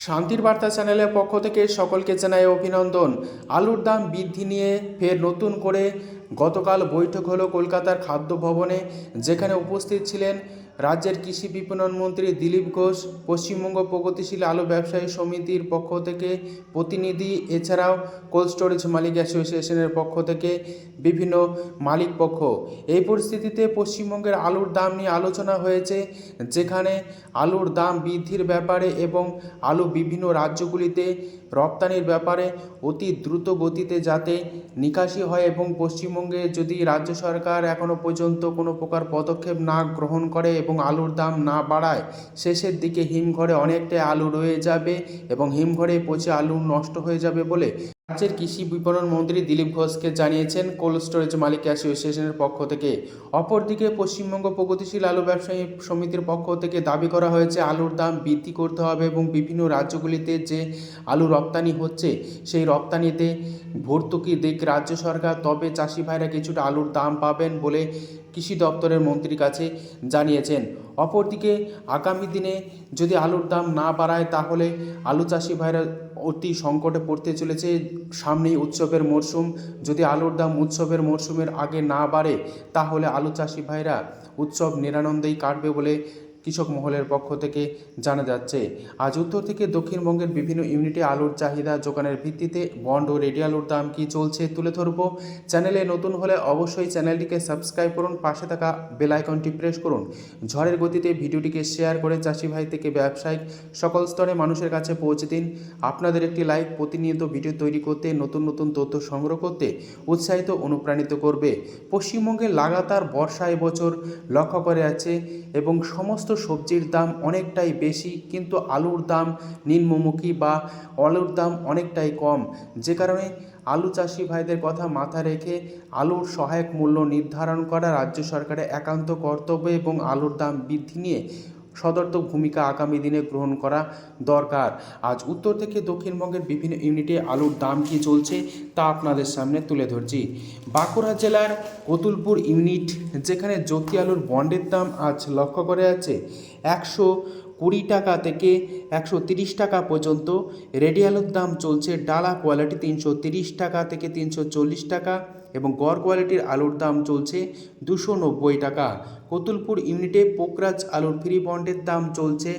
শান্তির বার্তা চ্যানেলের পক্ষ থেকে সকলকে জানাই অভিনন্দন। আলুর দাম বৃদ্ধি নিয়ে ফের নতুন করে গতকাল বৈঠক হলো কলকাতার খাদ্য ভবনে, যেখানে উপস্থিত ছিলেন রাজ্যের কৃষি বিপণন মন্ত্রী দিলীপ ঘোষ, পশ্চিমবঙ্গ প্রগতিশীল আলু ব্যবসায়ী সমিতির পক্ষ থেকে প্রতিনিধি, এছাড়াও কোল্ড স্টোরেজ মালিক অ্যাসোসিয়েশনের পক্ষ থেকে বিভিন্ন মালিক পক্ষ। এই পরিস্থিতিতে পশ্চিমবঙ্গের আলুর দাম নিয়ে আলোচনা হয়েছে, যেখানে আলুর দাম বৃদ্ধির ব্যাপারে এবং আলু বিভিন্ন রাজ্যগুলিতে রপ্তানির ব্যাপারে অতি দ্রুত গতিতে যাতে নিকাশি হয় এবং পশ্চিমবঙ্গে যদি রাজ্য সরকার এখনও পর্যন্ত কোনো প্রকার পদক্ষেপ না গ্রহণ করে এবং আলুর দাম না বাড়ায়, শেষের দিকে হিমঘরে অনেকটাই আলু রয়ে যাবে এবং হিমঘরে পচে আলু নষ্ট হয়ে যাবে বলে রাজ্যের কৃষি বিপণন মন্ত্রী দিলীপ ঘোষকে জানিয়েছেন কোল্ড স্টোরেজ মালিক অ্যাসোসিয়েশনের পক্ষ থেকে। অপরদিকে পশ্চিমবঙ্গ প্রগতিশীল আলু ব্যবসায়ী সমিতির পক্ষ থেকে দাবি করা হয়েছে আলুর দাম বৃদ্ধি করতে হবে এবং বিভিন্ন রাজ্যগুলিতে যে আলু রপ্তানি হচ্ছে সেই রপ্তানিতে ভর্তুকি দিক রাজ্য সরকার, তবে চাষি ভাইরা কিছুটা আলুর দাম পাবেন বলে কৃষি দপ্তরের মন্ত্রীর কাছে জানিয়েছেন। অপরদিকে আগামী দিনে যদি আলুর দাম না বাড়ায় তাহলে আলু চাষি ভাইরা অতি সংকটে পড়তে চলেছে। সামনেই উৎসবের মরশুম, যদি আলুর দাম উৎসবের মরশুমের আগে না বাড়ে তাহলে আলু চাষি ভাইরা উৎসব নিরানন্দেই কাটবে বলে কৃষক মহলের পক্ষ থেকে জানা যাচ্ছে। আজ উত্তর থেকে দক্ষিণবঙ্গের বিভিন্ন ইউনিটে আলুর চাহিদা যোগানের ভিত্তিতে বন্ড ও রেডি আলুর দাম কী চলছে তুলে ধরব। চ্যানেলে নতুন হলে অবশ্যই চ্যানেলটিকে সাবস্ক্রাইব করুন, পাশে থাকা বেল আইকনটি প্রেস করুন। ঝড়ের গতিতে ভিডিওটিকে শেয়ার করে চাষি ভাই থেকে ব্যবসায়িক সকল স্তরে মানুষের কাছে পৌঁছে দিন। আপনাদের একটি লাইক প্রতিনিয়ত ভিডিও তৈরি করতে, নতুন নতুন তথ্য সংগ্রহ করতে উৎসাহিত অনুপ্রাণিত করবে। পশ্চিমবঙ্গে লাগাতার বর্ষা এবছর লক্ষ্য করে আছে এবং সমস্ত সবজির দাম অনেকটাই বেশি, কিন্তু আলুর দাম নিম্নমুখী বা আলুর দাম অনেকটাই কম, যে কারণে আলু চাষি ভাইদের কথা মাথায় রেখে আলুর সহায়ক মূল্য নির্ধারণ করা রাজ্য সরকারের একান্ত কর্তব্য এবং আলুর দাম বৃদ্ধি নিয়ে সদর্থক ভূমিকা আগামী দিনে গ্রহণ করা দরকার। আজ উত্তর থেকে দক্ষিণবঙ্গের বিভিন্ন ইউনিটে আলুর দাম কী চলছে তা আপনাদের সামনে তুলে ধরছি। বাঁকুড়া জেলার কতুলপুর ইউনিট, যেখানে জ্যোতি আলুর বন্ডের দাম আজ লক্ষ্য করে আছে 120 টাকা থেকে 130 টাকা পর্যন্ত। রেডি আলুর দাম চলছে ডালা কোয়ালিটি 330 টাকা থেকে 340 টাকা এবং গড় কোয়ালিটির আলুর দাম চলছে 290 টাকা। কতুলপুর ইউনিটে পোকরাজ আলুর ফ্রি বন্ডের দাম চলছে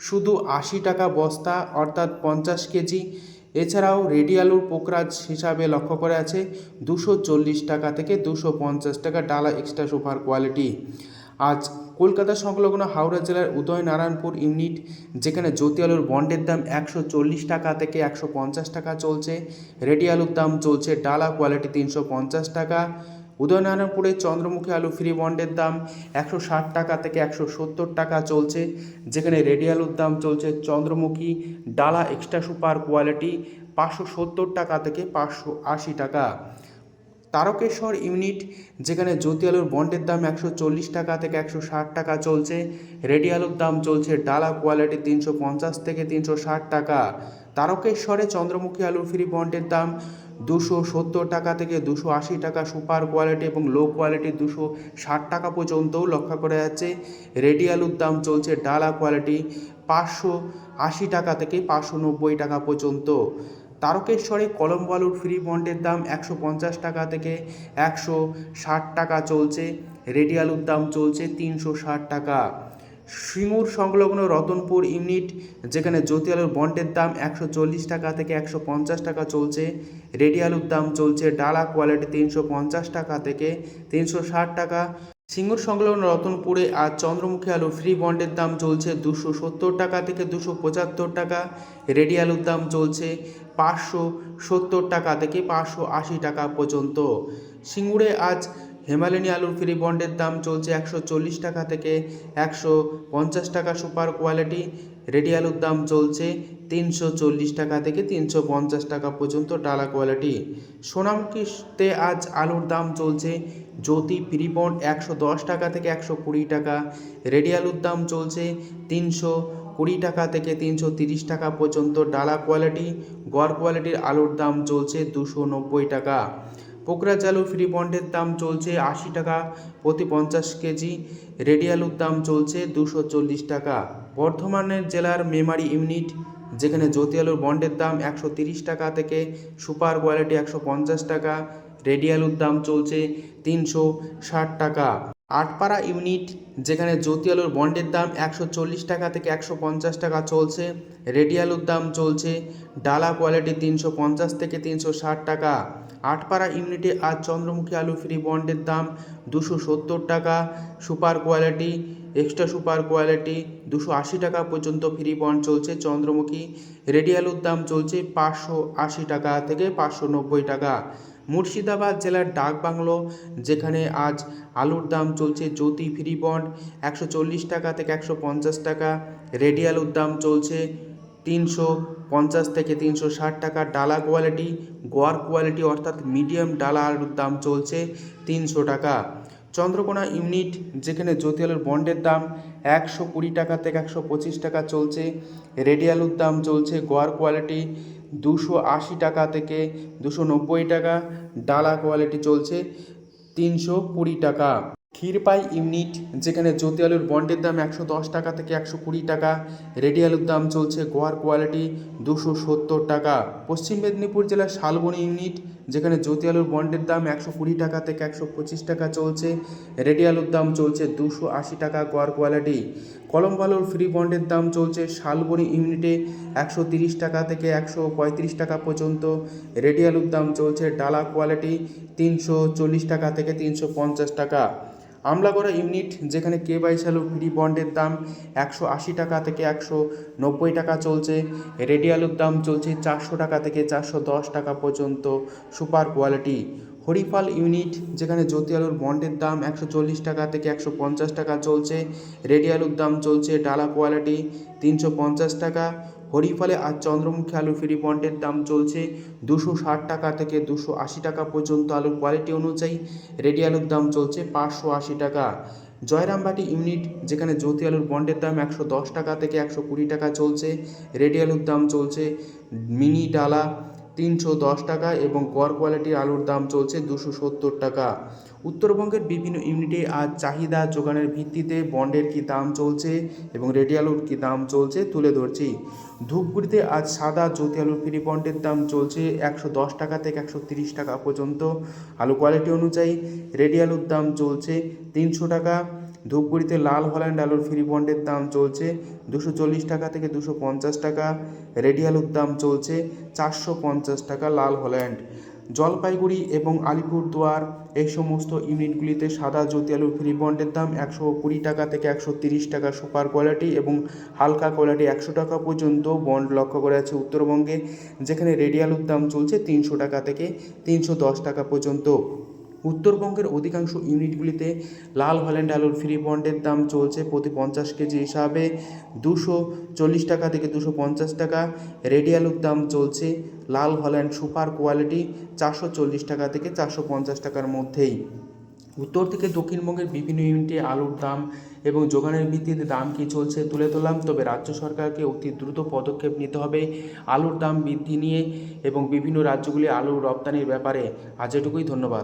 শুধু 80 টাকা বস্তা, অর্থাৎ 50 কেজি। এছাড়াও রেডি আলুর পোকরাজ হিসাবে লক্ষ্য করে আছে 240 টাকা থেকে 250 টাকা ডালা এক্সট্রা সুপার কোয়ালিটি। আজ কলকাতা সংলগ্ন হাওড়া জেলার উদয়নারায়ণপুর ইউনিট, যেখানে জ্যোতি আলুর বন্ডের দাম 140 টাকা থেকে 150 টাকা চলছে। রেডি আলুর দাম চলছে ডালা কোয়ালিটি 350 টাকা। উদয়নারায়ণপুরে চন্দ্রমুখী আলু ফ্রি বন্ডের দাম 160 টাকা থেকে 170 টাকা চলছে, যেখানে রেডি আলুর দাম চলছে চন্দ্রমুখী ডালা এক্সট্রা সুপার কোয়ালিটি 570 টাকা থেকে 580 টাকা। তারকেশ্বর ইউনিট, যেখানে জ্যোতি আলুর বন্ডের দাম 140 টাকা থেকে 160 টাকা চলছে। রেডি আলুর দাম চলছে ডালা কোয়ালিটি 350 থেকে 360 টাকা। তারকেশ্বরে চন্দ্রমুখী আলুর ফ্রি বন্ডের দাম 270 টাকা থেকে 280 টাকা সুপার কোয়ালিটি এবং লো কোয়ালিটি 260 টাকা পর্যন্তও লক্ষ্য করা যাচ্ছে। রেডি আলুর দাম চলছে ডালা কোয়ালিটি 580 টাকা থেকে 590 টাকা পর্যন্ত। তারকেশ্বরে কলম্বো আলুর ফ্রি বন্ডের দাম 150 টাকা থেকে 160 টাকা চলছে। রেডি আলুর দাম চলছে 360 টাকা। সিঙ্গুর সংলগ্ন রতনপুর ইউনিট, যেখানে জ্যোতি আলুর বন্ডের দাম 140 টাকা থেকে 150 টাকা চলছে। রেডি আলুর দাম চলছে ডালা কোয়ালিটি 350 টাকা থেকে 360 টাকা। সিঙ্গুর সংলগ্ন রতনপুরে আজ চন্দ্রমুখী আলু ফ্রি বন্ডের দাম চলছে 270 টাকা থেকে 275 টাকা। রেডি আলুর দাম চলছে 570 টাকা থেকে 580 টাকা পর্যন্ত। সিঙ্গুরে আজ হেমালিনী আলুর ফ্রি বন্ডের দাম চলছে 140 টাকা থেকে 150 টাকা সুপার কোয়ালিটি। রেডি আলুর দাম চলছে 340 টাকা থেকে 350 টাকা পর্যন্ত ডালা কোয়ালিটি। সোনামুখীতে আজ আলুর দাম চলছে জ্যোতি ফ্রি বন্ড 110 টাকা থেকে 120 টাকা। রেডি আলুর দাম চলছে 320 টাকা থেকে 330 টাকা পর্যন্ত ডালা কোয়ালিটি। গড় কোয়ালিটির আলুর দাম চলছে 290 টাকা। পোকরাজ আলু ফ্রি বন্ডের দাম চলছে 80 টাকা প্রতি 50 কেজি। রেডি আলুর দাম চলছে 240 টাকা। বর্ধমানের জেলার মেমারি ইউনিট, যেখানে জ্যোতি আলুর বন্ডের দাম 130 টাকা থেকে সুপার কোয়ালিটি 150 টাকা, রেডি আলুর দাম চলছে 360 টাকা। আটপাড়া ইউনিট, যেখানে জ্যোতি আলুর বন্ডের দাম 140 টাকা থেকে 150 টাকা চলছে, রেডি আলুর দাম চলছে ডালা কোয়ালিটি 350 থেকে 360 টাকা। আটপাড়া ইউনিটে আজ চন্দ্রমুখী আলু ফ্রি বন্ডের দাম 270 টাকা, super quality extra super quality 280 টাকা পর্যন্ত ফ্রি বন্ড চলছে চন্দ্রমুখী। রেডি আলুর দাম চলছে 580 টাকা থেকে 590 টাকা। মুর্শিদাবাদ জেলার ডাকবাংলো, যেখানে আজ আলুর দাম চলছে জ্যোতি ফ্রি বন্ড 140 টাকা থেকে 150 টাকা, রেডি আলুর দাম চলছে 350 থেকে 360 টাকা। ডালা কোয়ালিটি গোয়ার কোয়ালিটি অর্থাৎ মিডিয়াম ডালা আলুর দাম চলছে 300 টাকা। চন্দ্রকোনা ইউনিট, যেখানে জ্যোতি আলুর বন্ডের দাম 120 টাকা থেকে 125 টাকা চলছে, রেডি আলুর দাম চলছে গোয়ার কোয়ালিটি 280 টাকা থেকে 290 টাকা, ডালা কোয়ালিটি চলছে 320 টাকা। ক্ষীরপাই ইউনিট, যেখানে জ্যোতি আলুর বন্ডের দাম 110 টাকা থেকে 120 টাকা, রেডি আলুর দাম চলছে গোয়ার কোয়ালিটি 270 টাকা। পশ্চিম মেদিনীপুর জেলার শালবনী ইউনিট, যেখানে জ্যোতি আলুর বন্ডের দাম 120 টাকা থেকে 125 টাকা চলছে, রেডি আলুর দাম চলছে 280 টাকা গোয়ার কোয়ালিটি। কলম্বো আলুর ফ্রি বন্ডের দাম চলছে শালবনী ইউনিটে 130 টাকা থেকে 135 টাকা পর্যন্ত, রেডি আলুর দাম চলছে ডালা কোয়ালিটি 340 টাকা থেকে 350 টাকা। আমলাগড়া ইউনিট, যেখানে কে22 আলু ফ্রি বন্ডের দাম 180 টাকা থেকে 190 টাকা চলছে, রেডি আলুর দাম চলছে 400 টাকা থেকে 410 টাকা পর্যন্ত সুপার কোয়ালিটি। হরিফাল ইউনিট, যেখানে জ্যোতি আলুর বন্ডের দাম 140 টাকা থেকে 150 টাকা চলছে, রেডি আলুর দাম চলছে ডালা কোয়ালিটি 350 টাকা। হরিফালে আজ চন্দ্রমুখী আলু ফ্রি বন্ডের দাম চলছে 260 টাকা থেকে 280 টাকা পর্যন্ত আলুর কোয়ালিটি অনুযায়ী, রেডি আলুর দাম চলছে 580 টাকা। জয়রামবাটি ইউনিট, যেখানে জ্যোতি আলুর বন্ডের দাম 110 টাকা থেকে 120 টাকা চলছে, রেডি আলুর দাম চলছে মিনি ডালা 310 টাকা এবং গড় কোয়ালিটির আলুর দাম চলছে 270 টাকা। উত্তরবঙ্গের বিভিন্ন ইউনিটে আজ চাহিদা যোগানের ভিত্তিতে বন্ডের কী দাম চলছে এবং রেডি আলুর কী দাম চলছে তুলে ধরছি। ধূপগুড়িতে আজ সাদা জ্যোতি আলুর ফ্রি বন্ডের দাম চলছে 110 টাকা থেকে 130 টাকা পর্যন্ত আলু কোয়ালিটি অনুযায়ী, রেডি আলুর দাম চলছে 300 টাকা। ধূপগুড়িতে লাল হল্যান্ড আলুর ফ্রি বন্ডের দাম চলছে 240 টাকা থেকে 250 টাকা, রেডি আলুর দাম চলছে 450 টাকা লাল হল্যান্ড। জলপাইগুড়ি এবং আলিপুরদুয়ার এই সমস্ত ইউনিটগুলিতে সাদা জ্যোতি আলুর ফ্রি বন্ডের দাম 120 টাকা থেকে 130 টাকা সুপার কোয়ালিটি এবং হালকা কোয়ালিটি 100 টাকা পর্যন্ত বন্ড লক্ষ্য করা যাচ্ছে উত্তরবঙ্গে, যেখানে রেডি আলুর দাম চলছে 300 টাকা থেকে 310 টাকা পর্যন্ত। উত্তরবঙ্গের অধিকাংশ ইউনিটগুলিতে লাল হল্যান্ড আলুর ফ্রি বন্ডের দাম চলছে প্রতি 50 কেজি হিসাবে 240 টাকা থেকে 250 টাকা, রেডি আলুর দাম চলছে লাল হল্যান্ড সুপার কোয়ালিটি 440 টাকা থেকে 450 টাকার মধ্যেই। উত্তর থেকে দক্ষিণবঙ্গের বিভিন্ন ইউনিটে আলুর দাম এবং যোগানের ভিত্তিতে দাম কী চলছে তুলে ধরলাম। তবে রাজ্য সরকারকে অতি দ্রুত পদক্ষেপ নিতে হবে আলুর দাম বৃদ্ধি নিয়ে এবং বিভিন্ন রাজ্যগুলি আলুর রপ্তানির ব্যাপারে। আজ এটুকুই, ধন্যবাদ।